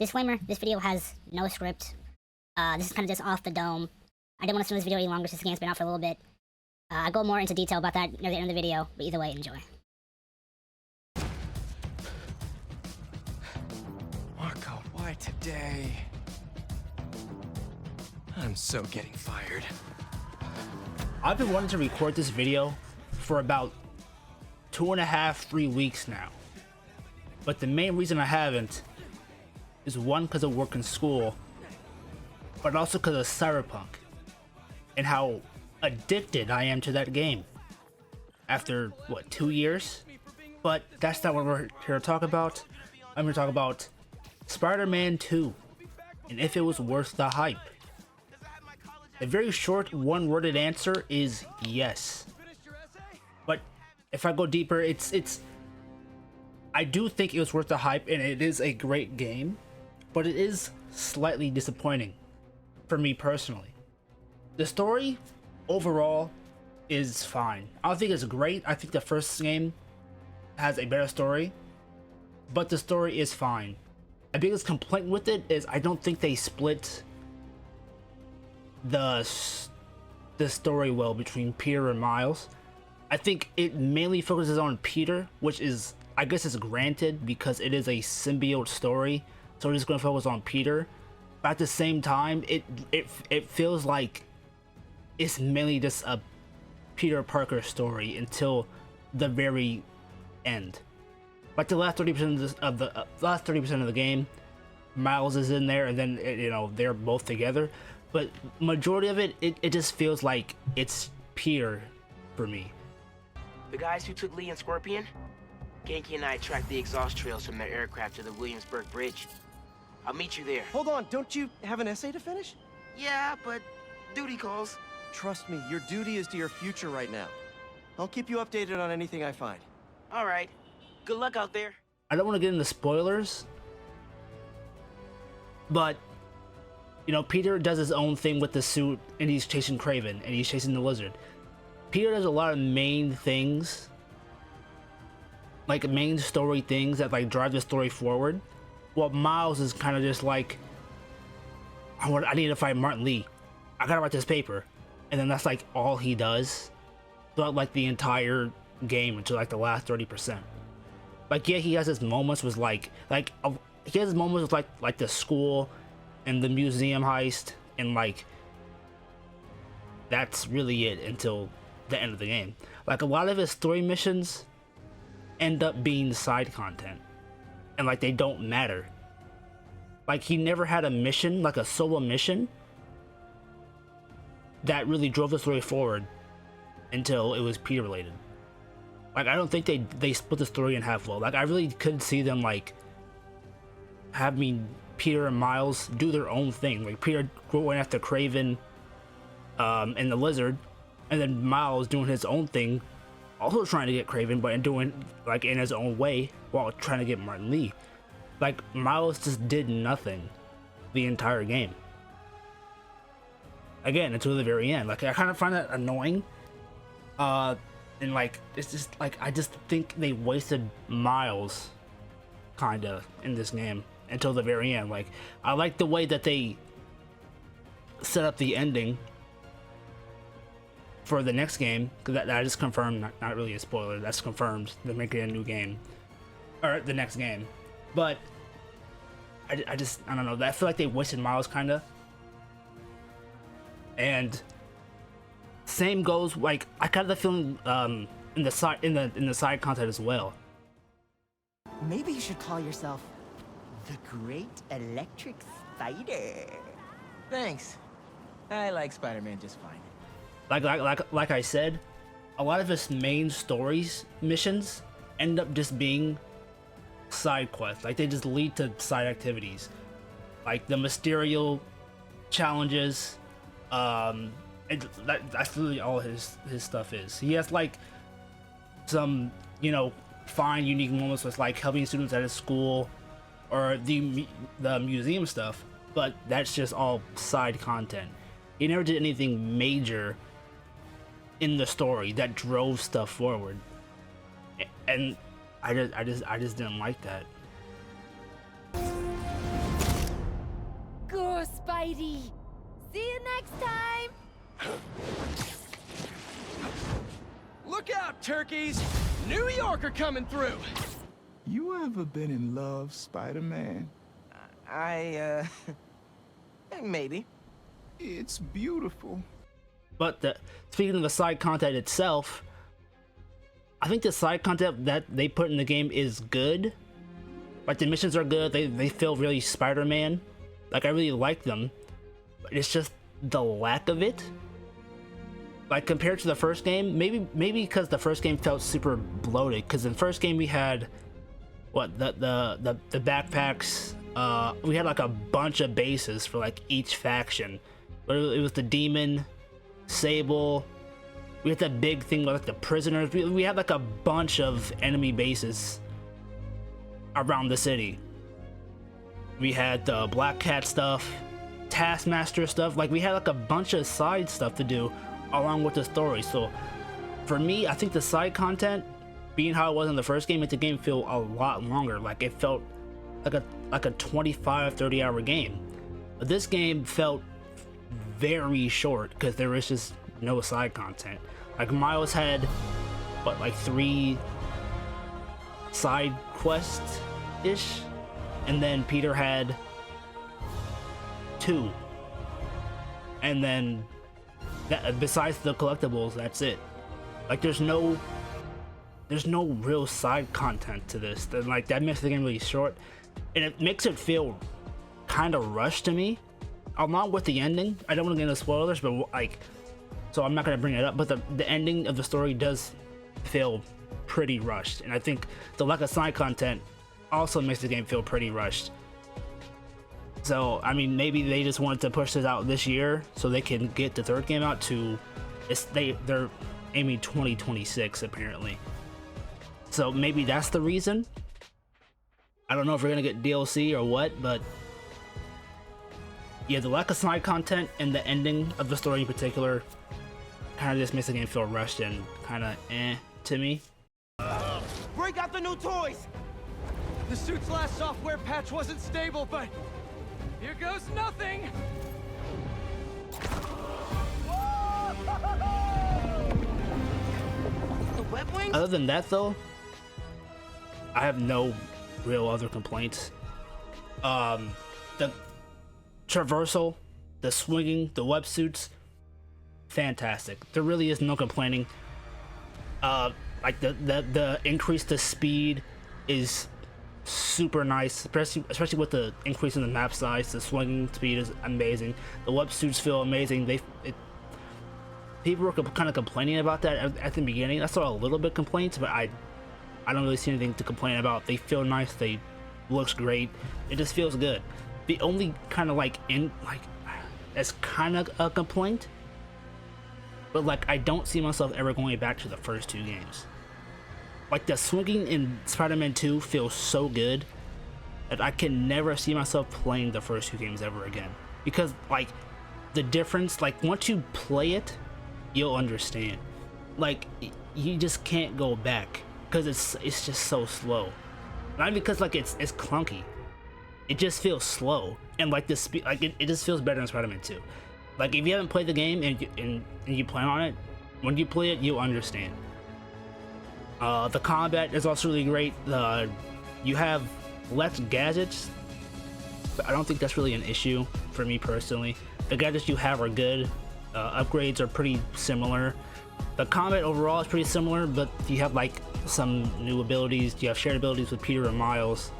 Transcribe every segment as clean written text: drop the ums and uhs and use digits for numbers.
Disclaimer, this video has no script. This is kind of just off the dome. I didn't want to stream this video any longer since the game's been out for a little bit. I'll go more into detail about that near the end of the video, but either way, enjoy. Marco, why today? I'm so getting fired. I've been wanting to record this video for about 2.5, 3 weeks now. But the main reason I haven't is one, because of work and school, but also because of Cyberpunk and how addicted I am to that game after, what, 2 years? But that's not what we're here to talk about. I'm here to talk about Spider-Man 2 and if it was worth the hype. A very short, one-worded answer is yes. But if I go deeper, I do think it was worth the hype, and it is a great game, but it is slightly disappointing for me personally. The story overall is fine. I don't think it's great. I think the first game has a better story, but the story is fine. My biggest complaint with it is I don't think they split the story well between Peter and Miles. I think it mainly focuses on Peter, which is, I guess, is granted because it is a symbiote story, so it's going to focus on Peter. But at the same time, it feels like it's mainly just a Peter Parker story until the very end. Like the last 30% of the last 30% of the game, Miles is in there, and then they're both together. But majority of it just feels like it's Peter for me. The guys who took Lee and Scorpion? Genki and I tracked the exhaust trails from their aircraft to the Williamsburg Bridge. I'll meet you there. Hold on, don't you have an essay to finish? Yeah, but duty calls. Trust me, your duty is to your future right now. I'll keep you updated on anything I find. All right. Good luck out there. I don't want to get into spoilers, but Peter does his own thing with the suit, and he's chasing Kraven, and he's chasing the Lizard. Peter does a lot of main things, like main story things that like drive the story forward, while Miles is kind of just like, I need to find Martin Lee. I gotta write this paper, and then that's like all he does throughout like the entire game until like the last 30%. Like, yeah, he has his moments with like he has his moments with like the school and the museum heist, and like that's really it until the end of the game. Like a lot of his story missions end up being side content, and like they don't matter. Like he never had a mission, like a solo mission, that really drove the story forward until it was Peter related. Like I don't think they split the story in half well. Like I really could see them like having Peter and Miles do their own thing, like Peter going after Kraven and the Lizard, and then Miles doing his own thing, also trying to get Kraven, but doing like in his own way while trying to get Martin Lee. Like Miles just did nothing the entire game. Again, until the very end. Like I kind of find that annoying. And like it's just like I just think they wasted Miles kinda in this game until the very end. Like I like the way that they set up the ending for the next game, because that is confirmed, not really a spoiler, that's confirmed. They're making a new game, or the next game. But I don't know, I feel like they wasted Miles kinda. And same goes, like I kind of feeling in the side content as well. Maybe you should call yourself the Great Electric Spider. Thanks. I like Spider-Man just fine. Like I said, a lot of his main stories missions end up just being side quests. Like they just lead to side activities, like the Mysterio challenges. That's really all his stuff is. He has like some fine unique moments with like helping students at his school or the museum stuff, but that's just all side content. He never did anything major in the story that drove stuff forward, and I just didn't like that. Spidey. See you next time. Look out, turkeys! New Yorker coming through! You ever been in love, Spider-Man? Maybe. It's beautiful. But speaking of the side content itself, I think the side content that they put in the game is good. Like, the missions are good. They feel really Spider-Man. Like, I really like them. But it's just the lack of it. Like, compared to the first game, maybe because the first game felt super bloated. Because in the first game we had what the backpacks. We had like a bunch of bases for like each faction. But it was the Demon, Sable. We had that big thing with like the prisoners. We had like a bunch of enemy bases around the city. We had the Black Cat stuff, Taskmaster stuff. Like, we had like a bunch of side stuff to do along with the story. So for me, I think the side content, being how it was in the first game, made the game feel a lot longer. Like, it felt like a 25-30 hour game. But this game felt very short because there was just no side content. Like, Miles had what, like 3 side quests ish, and then Peter had 2, and then that, besides the collectibles, that's it. Like, there's no real side content to this. Like, that makes the game really short, and it makes it feel kind of rushed to me, along with the ending. I don't want to get into spoilers, but like, so I'm not going to bring it up, but the ending of the story does feel pretty rushed, and I think the lack of side content also makes the game feel pretty rushed. So, I mean, maybe they just wanted to push this out this year so they can get the third game out to, they're aiming 2026 apparently. So maybe that's the reason. I don't know if we're gonna get DLC or what, but yeah, the lack of side content and the ending of the story in particular kind of just makes the game feel rushed and kind of to me. Break out the new toys! The suit's last software patch wasn't stable, but here goes nothing! The web wings? Other than that, though, I have no real other complaints. The traversal, the swinging, the websuits, fantastic. There really is no complaining. Like the increase to speed is super nice, especially with the increase in the map size. The swinging speed is amazing. The websuits feel amazing. People were kind of complaining about that at the beginning. I saw a little bit of complaints, but I don't really see anything to complain about. They feel nice. They looks great. It just feels good. The only kind of it's kind of a complaint, but like, I don't see myself ever going back to the first 2 games. Like, the swinging in Spider-Man 2 feels so good that I can never see myself playing the first 2 games ever again. Because, like, the difference, like, once you play it, you'll understand. Like, you just can't go back because it's just so slow. Not because like it's clunky. It just feels slow, and like the speed, like it just feels better in Spider-Man 2. Like, if you haven't played the game and you plan on it, when you play it, you'll understand. The combat is also really great. You have less gadgets, but I don't think that's really an issue for me personally. The gadgets you have are good. Upgrades are pretty similar. The combat overall is pretty similar, but you have like some new abilities. You have shared abilities with Peter and Miles.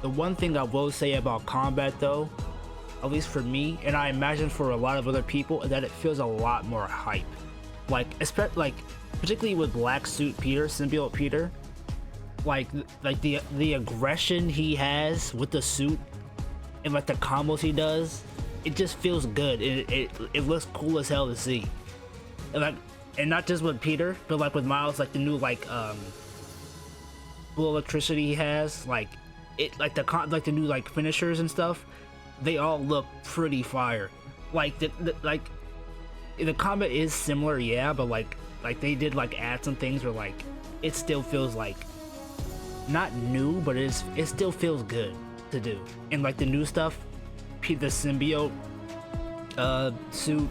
The one thing I will say about combat, though, at least for me, and I imagine for a lot of other people, is that it feels a lot more hype. Like, particularly with Black Suit Peter, Symbiote Peter, like the aggression he has with the suit and like the combos he does, it just feels good. It looks cool as hell to see. And not just with Peter, but like with Miles, like the new blue electricity he has, like the new like finishers and stuff, they all look pretty fire. Like the combat is similar, yeah, but like they did like add some things where like it still feels like not new, but it still feels good to do. And like the new stuff, the symbiote suit,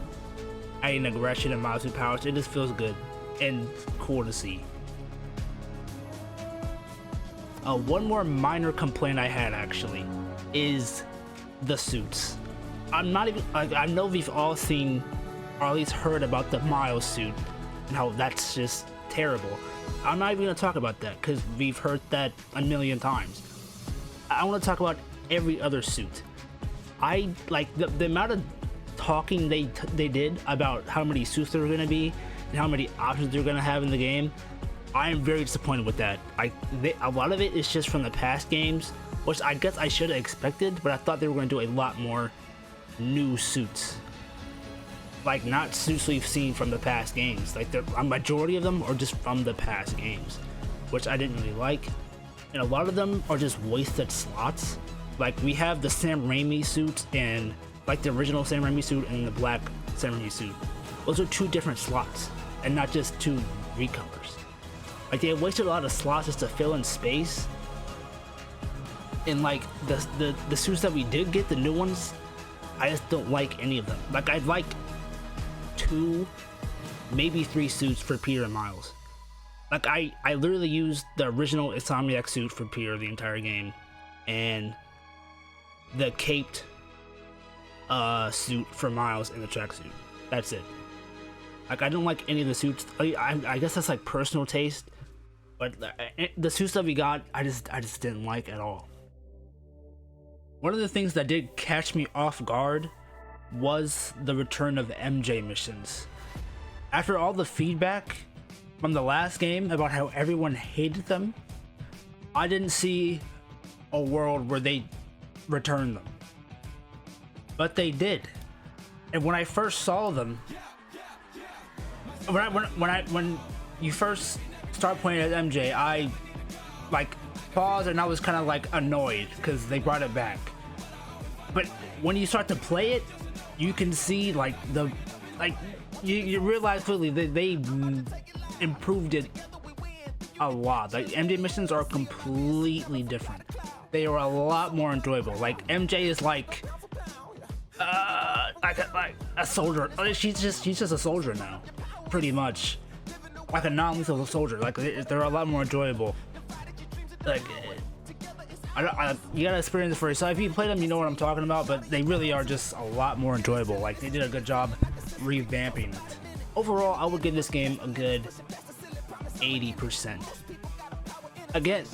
adding aggression and Miles' powers, it just feels good and cool to see. One more minor complaint I had actually is the suits. I'm not even like, I know we've all seen or at least heard about the Miles suit and how that's just terrible. I'm not even gonna talk about that because we've heard that a million times. I want to talk about every other suit. I like the amount of talking they did about how many suits there were gonna be and how many options they're gonna have in the game. I am very disappointed with that. A lot of it is just from the past games, which I guess I should have expected, but I thought they were going to do a lot more new suits. Like, not suits we've seen from the past games. Like, a majority of them are just from the past games, which I didn't really like. And a lot of them are just wasted slots. Like, we have the Sam Raimi suits and, like, the original Sam Raimi suit and the black Sam Raimi suit. Those are two different slots, and not just two recovers. Like, they wasted a lot of slots just to fill in space. And like the suits that we did get, the new ones, I just don't like any of them. Like, I'd like 2, maybe 3 suits for Peter and Miles. Like, I literally used the original Insomniac suit for Peter the entire game, and the caped suit for Miles in the tracksuit. That's it. Like, I don't like any of the suits. I guess that's like personal taste. But the suits that we got, I just didn't like at all. One of the things that did catch me off guard was the return of MJ missions. After all the feedback from the last game about how everyone hated them, I didn't see a world where they returned them. But they did. And when I first saw them, when you first start playing as MJ, I like paused and I was kind of like annoyed because they brought it back. But when you start to play it, you can see like you realize clearly that they improved it a lot. Like, MJ missions are completely different. They are a lot more enjoyable. Like, MJ is like a soldier. She's just a soldier now, pretty much. Like a non-lethal soldier. Like, they're a lot more enjoyable. Like, you gotta experience it for yourself. If you play them, you know what I'm talking about. But they really are just a lot more enjoyable. Like, they did a good job revamping it. Overall, I would give this game a good 80%. Again,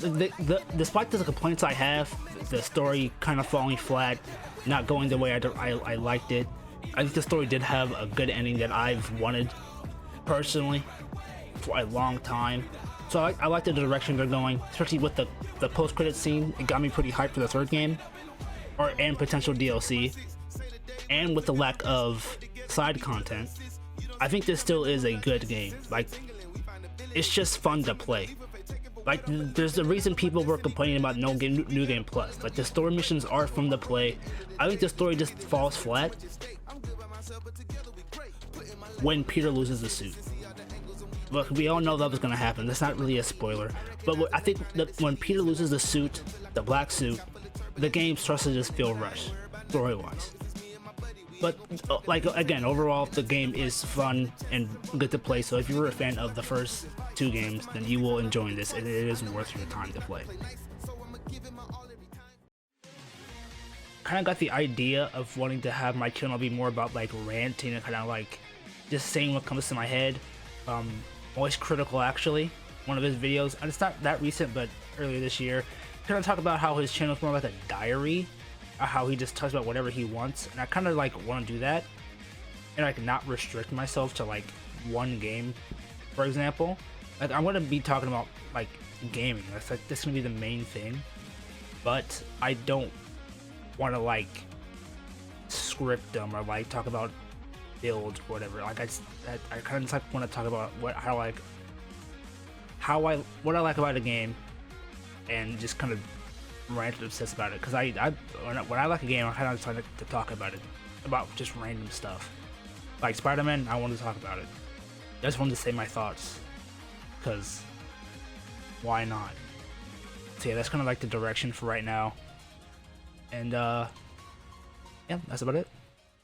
despite the complaints I have, the story kind of falling flat, not going the way I liked it. I think the story did have a good ending that I've wanted personally for a long time. So I like the direction they're going, especially with the post-credit scene. It got me pretty hyped for the third game, and potential DLC. And with the lack of side content, I think this still is a good game. Like, it's just fun to play. Like, there's a reason people were complaining about New Game Plus. Like, the story missions are fun to play. I think the story just falls flat when Peter loses the suit. Look, we all know that was gonna happen. That's not really a spoiler. But I think that when Peter loses the suit, the black suit, the game starts to just feel rushed, story-wise. But like, again, overall, the game is fun and good to play. So if you were a fan of the first 2 games, then you will enjoy this, and it is worth your time to play. Kind of got the idea of wanting to have my channel be more about like ranting and kind of like just saying what comes to my head. Voice Critical, actually, one of his videos, and it's not that recent, but earlier this year, kind of talk about how his channel is more like a diary, how he just talks about whatever he wants, and I kind of like want to do that, and like not restrict myself to like one game, for example. Like, I'm gonna be talking about like gaming. That's like, this is gonna be the main thing, but I don't want to like script them or like talk about builds or whatever. Like, I kind of just like want to talk about what I like about a game, and just kind of rant and obsess about it. Because when I like a game, I kind of just like to talk about it, about just random stuff. Like Spiderman, I wanted to talk about it. I just wanted to say my thoughts, because why not? So yeah, that's kind of like the direction for right now. And yeah, that's about it.